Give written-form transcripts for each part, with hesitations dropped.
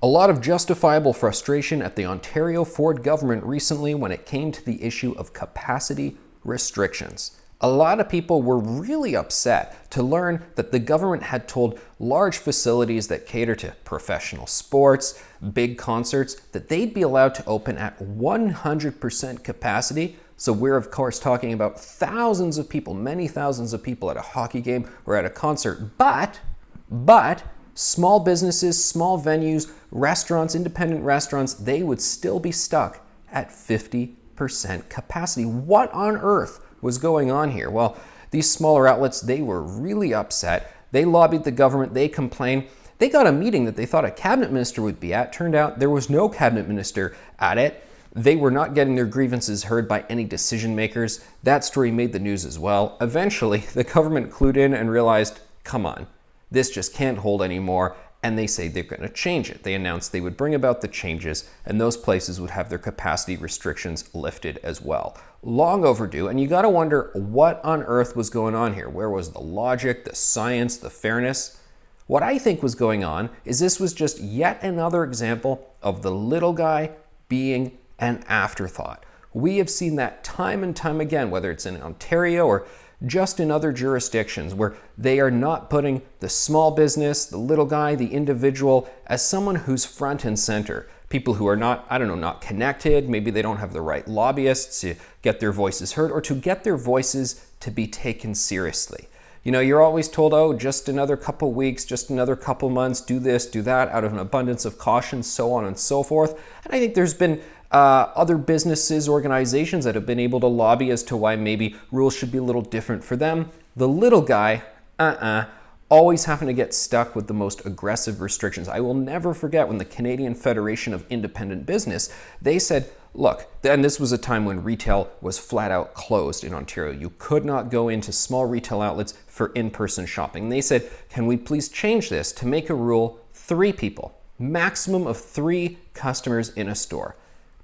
A lot of justifiable frustration at the Ontario Ford government recently when it came to the issue of capacity restrictions. A lot of people were really upset to learn that the government had told large facilities that cater to professional sports, big concerts, that they'd be allowed to open at 100% capacity. So we're of course talking about thousands of people, many thousands of people at a hockey game or at a concert. But small businesses, small venues, restaurants, independent restaurants, they would still be stuck at 50% capacity. What on earth was going on here? Well, these smaller outlets, they were really upset. They lobbied the government, they complained. They got a meeting that they thought a cabinet minister would be at. Turned out there was no cabinet minister at it. They were not getting their grievances heard by any decision makers. That story made the news as well. Eventually, the government clued in and realized, come on, this just can't hold anymore, and they say they're going to change it. They announced they would bring about the changes, and those places would have their capacity restrictions lifted as well. Long overdue, and you got to wonder what on earth was going on here. Where was the logic, the science, the fairness? What I think was going on is this was just yet another example of the little guy being an afterthought. We have seen that time and time again, whether it's in Ontario or just in other jurisdictions, where they are not putting the small business, the little guy, the individual as someone who's front and center. People who are not connected, maybe they don't have the right lobbyists to get their voices heard or to get their voices to be taken seriously. You know, you're always told, oh, just another couple weeks, just another couple months, do this, do that, out of an abundance of caution, so on and so forth. And I think there's been other businesses, organizations that have been able to lobby as to why maybe rules should be a little different for them. The little guy, always having to get stuck with the most aggressive restrictions. I will never forget when the Canadian Federation of Independent Business, they said, look, and this was a time when retail was flat out closed in Ontario. You could not go into small retail outlets for in-person shopping. And they said, can we please change this to make a rule 3 people, maximum of 3 customers in a store?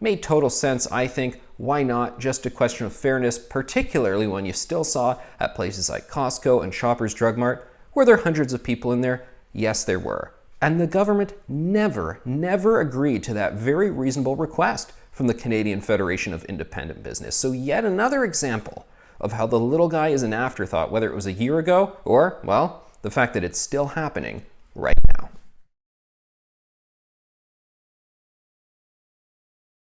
Made total sense, I think. Why not? Just a question of fairness, particularly when you still saw at places like Costco and Shoppers Drug Mart. Were there hundreds of people in there? Yes, there were. And the government never agreed to that very reasonable request from the Canadian Federation of Independent Business. So yet another example of how the little guy is an afterthought, whether it was a year ago or, well, the fact that it's still happening right now.